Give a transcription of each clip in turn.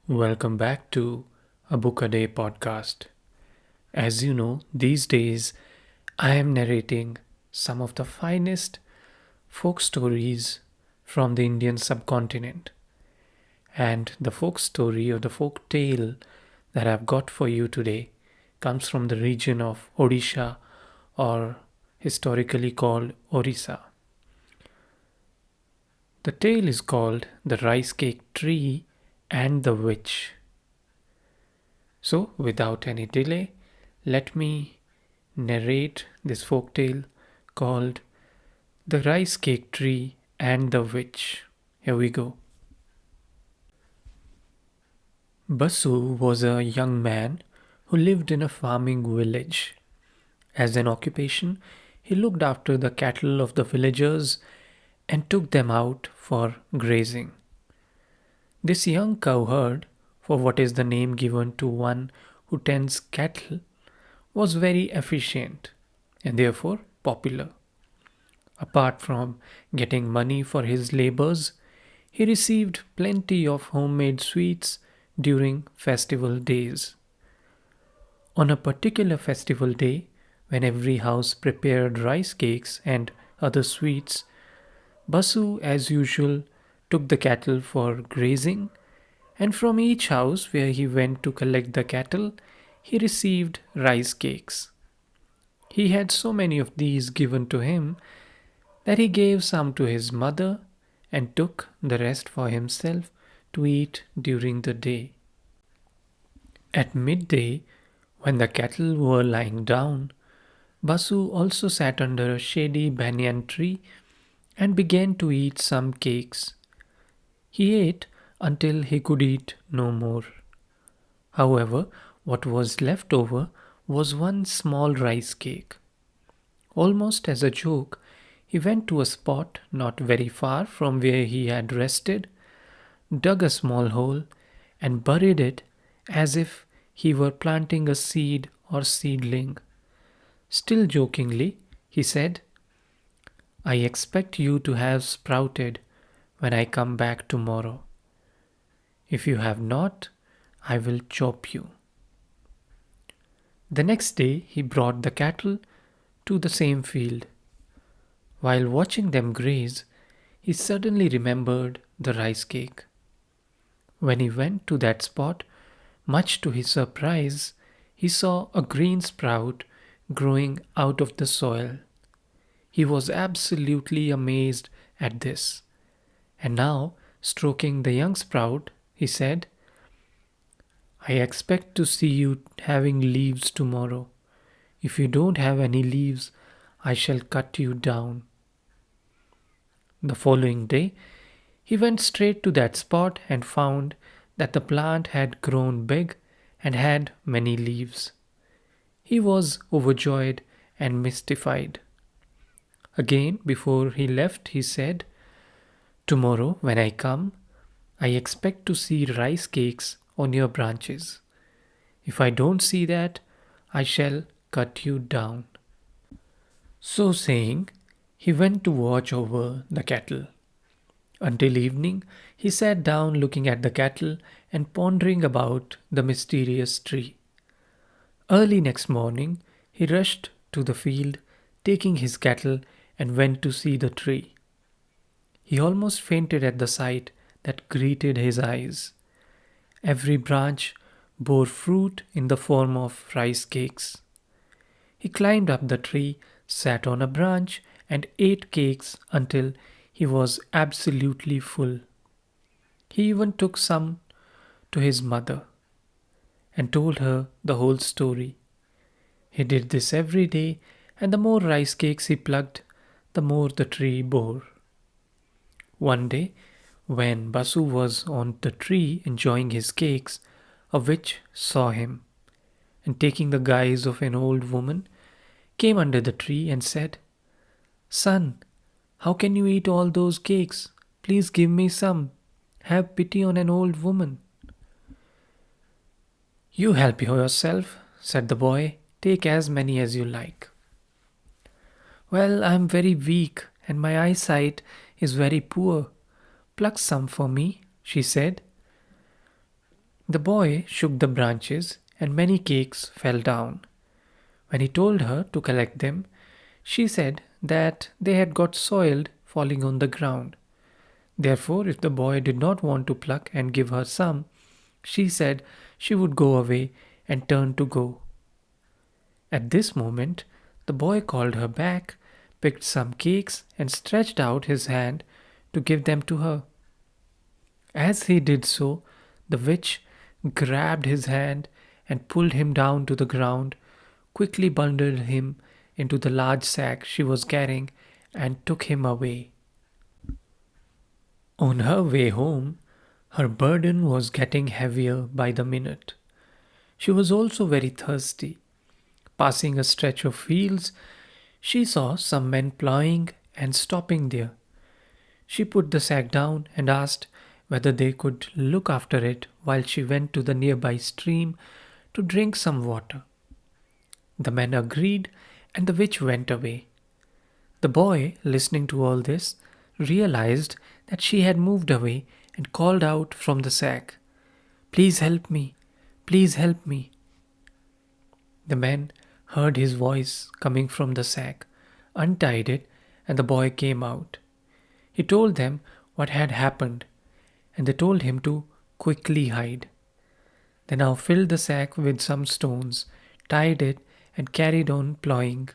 Welcome back to a Book a Day podcast. As you know, these days I am narrating some of the finest folk stories from the Indian subcontinent. And the folk story or the folk tale that I've got for you today comes from the region of Odisha, or historically called Orissa. The tale is called The Rice Cake Tree and the Witch. So, without any delay, let me narrate this folk tale called The Rice Cake Tree and the Witch. Here we go. Basu was a young man who lived in a farming village. As an occupation, he looked after the cattle of the villagers and took them out for grazing. This young cowherd, for what is the name given to one who tends cattle, was very efficient and therefore popular. Apart from getting money for his labors, he received plenty of homemade sweets during festival days. On a particular festival day, when every house prepared rice cakes and other sweets, Basu, as usual, took the cattle for grazing, and from each house where he went to collect the cattle, he received rice cakes. He had so many of these given to him that he gave some to his mother and took the rest for himself to eat during the day. At midday, when the cattle were lying down, Basu also sat under a shady banyan tree and began to eat some cakes. He ate until he could eat no more. However, what was left over was one small rice cake. Almost as a joke, he went to a spot not very far from where he had rested, dug a small hole, and buried it as if he were planting a seed or seedling. Still jokingly, he said, "I expect you to have sprouted when I come back tomorrow. If you have not, I will chop you." The next day he brought the cattle to the same field. While watching them graze, he suddenly remembered the rice cake. When he went to that spot, much to his surprise, he saw a green sprout growing out of the soil. He was absolutely amazed at this. And now, stroking the young sprout, he said, "I expect to see you having leaves tomorrow. If you don't have any leaves, I shall cut you down." The following day, he went straight to that spot and found that the plant had grown big and had many leaves. He was overjoyed and mystified. Again, before he left, he said, "Tomorrow, when I come, I expect to see rice cakes on your branches. If I don't see that, I shall cut you down." So saying, he went to watch over the cattle. Until evening, he sat down looking at the cattle and pondering about the mysterious tree. Early next morning, he rushed to the field, taking his cattle, and went to see the tree. He almost fainted at the sight that greeted his eyes. Every branch bore fruit in the form of rice cakes. He climbed up the tree, sat on a branch, and ate cakes until he was absolutely full. He even took some to his mother and told her the whole story. He did this every day, and the more rice cakes he plucked, the more the tree bore. One day, when Basu was on the tree enjoying his cakes, a witch saw him, and taking the guise of an old woman, came under the tree and said, "Son, how can you eat all those cakes? Please give me some. Have pity on an old woman." "You help yourself," said the boy. "Take as many as you like." "Well, I am very weak and my eyesight is very poor. Pluck some for me," she said. The boy shook the branches and many cakes fell down. When he told her to collect them, she said that they had got soiled falling on the ground. Therefore, if the boy did not want to pluck and give her some, she said she would go away and turn to go. At this moment, the boy called her back, picked some cakes, and stretched out his hand to give them to her. As he did so, the witch grabbed his hand and pulled him down to the ground, quickly bundled him into the large sack she was carrying, and took him away. On her way home, her burden was getting heavier by the minute. She was also very thirsty. Passing a stretch of fields, she saw some men plowing and stopping there. She put the sack down and asked whether they could look after it while she went to the nearby stream to drink some water. The men agreed, and the witch went away. The boy, listening to all this, realized that she had moved away and called out from the sack, "Please help me! Please help me!" The men heard his voice coming from the sack, untied it, and the boy came out. He told them what had happened, and they told him to quickly hide. They now filled the sack with some stones, tied it, and carried on plowing.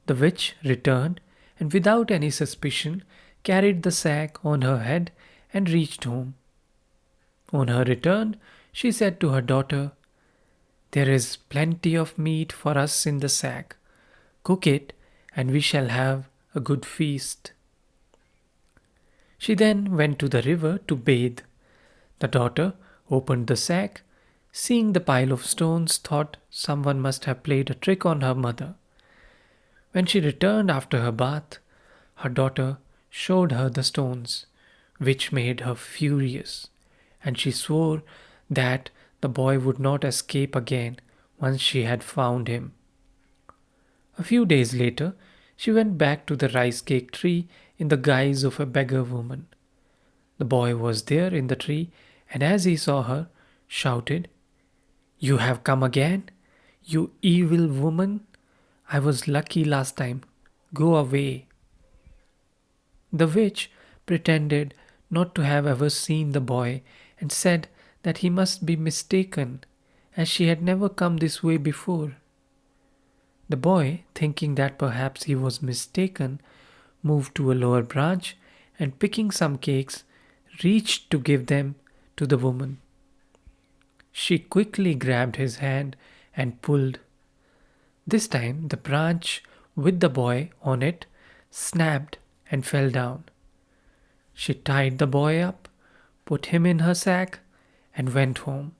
The witch returned, and without any suspicion, carried the sack on her head and reached home. On her return, she said to her daughter, "There is plenty of meat for us in the sack. Cook it, and we shall have a good feast." She then went to the river to bathe. The daughter opened the sack, seeing the pile of stones, thought someone must have played a trick on her mother. When she returned after her bath, her daughter showed her the stones, which made her furious, and she swore that the boy would not escape again once she had found him. A few days later, she went back to the rice cake tree in the guise of a beggar woman. The boy was there in the tree, and as he saw her, shouted, "You have come again, you evil woman! I was lucky last time. Go away." The witch pretended not to have ever seen the boy and said that he must be mistaken, as she had never come this way before. The boy, thinking that perhaps he was mistaken, moved to a lower branch and, picking some cakes, reached to give them to the woman. She quickly grabbed his hand and pulled. This time the branch with the boy on it snapped and fell down. She tied the boy up, put him in her sack, and went home.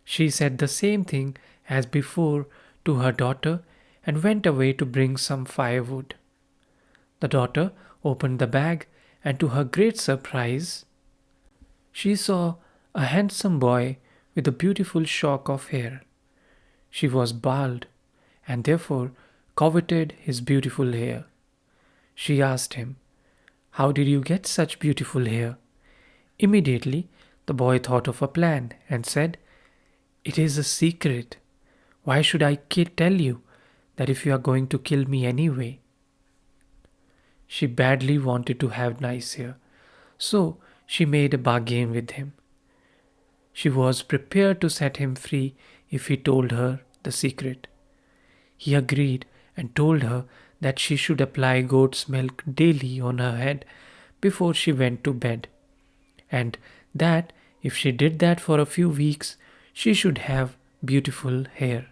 She said the same thing as before to her daughter and went away to bring some firewood. The daughter opened the bag, and to her great surprise, she saw a handsome boy with a beautiful shock of hair. She was bald and therefore coveted his beautiful hair. She asked him, "How did you get such beautiful hair?" Immediately, the boy thought of a plan and said, "It is a secret. Why should I tell you that if you are going to kill me anyway?" She badly wanted to have nice hair, so she made a bargain with him. She was prepared to set him free if he told her the secret. He agreed and told her that she should apply goat's milk daily on her head before she went to bed, and that if she did that for a few weeks, she should have beautiful hair.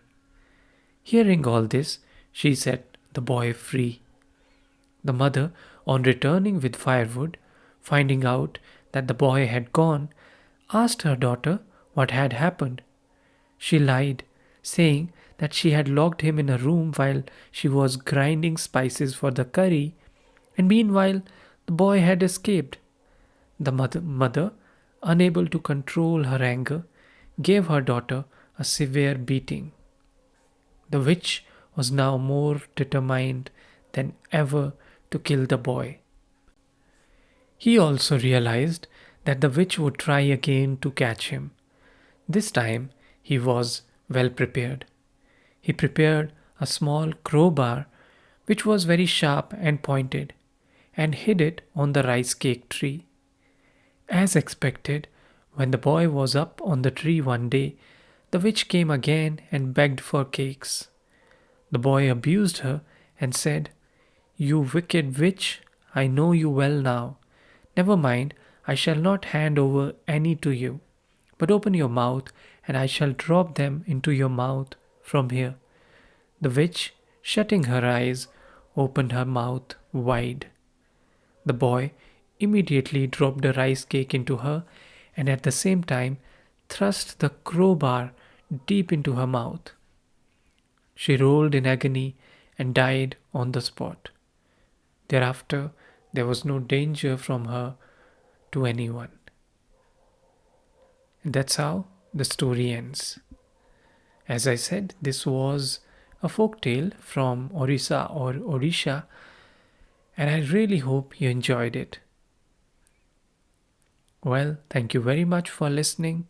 Hearing all this, she set the boy free. The mother, on returning with firewood, finding out that the boy had gone, asked her daughter what had happened. She lied, saying that she had locked him in a room while she was grinding spices for the curry, and meanwhile the boy had escaped. The mother, unable to control her anger, gave her daughter a severe beating. The witch was now more determined than ever to kill the boy. He also realized that the witch would try again to catch him, This time he was well prepared. He prepared a small crowbar which was very sharp and pointed and hid it on the rice cake tree. As expected, when the boy was up on the tree one day, the witch came again and begged for cakes. The boy abused her and said, "You wicked witch, I know you well now. Never mind, I shall not hand over any to you, but open your mouth and I shall drop them into your mouth from here." The witch, shutting her eyes, opened her mouth wide. The boy immediately dropped a rice cake into her and at the same time thrust the crowbar deep into her mouth. She rolled in agony and died on the spot. Thereafter, there was no danger from her to anyone. And that's how the story ends. As I said, this was a folk tale from Orissa or Odisha, and I really hope you enjoyed it. Well, thank you very much for listening,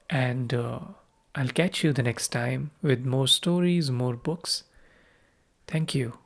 and I'll catch you the next time with more stories, more books. Thank you.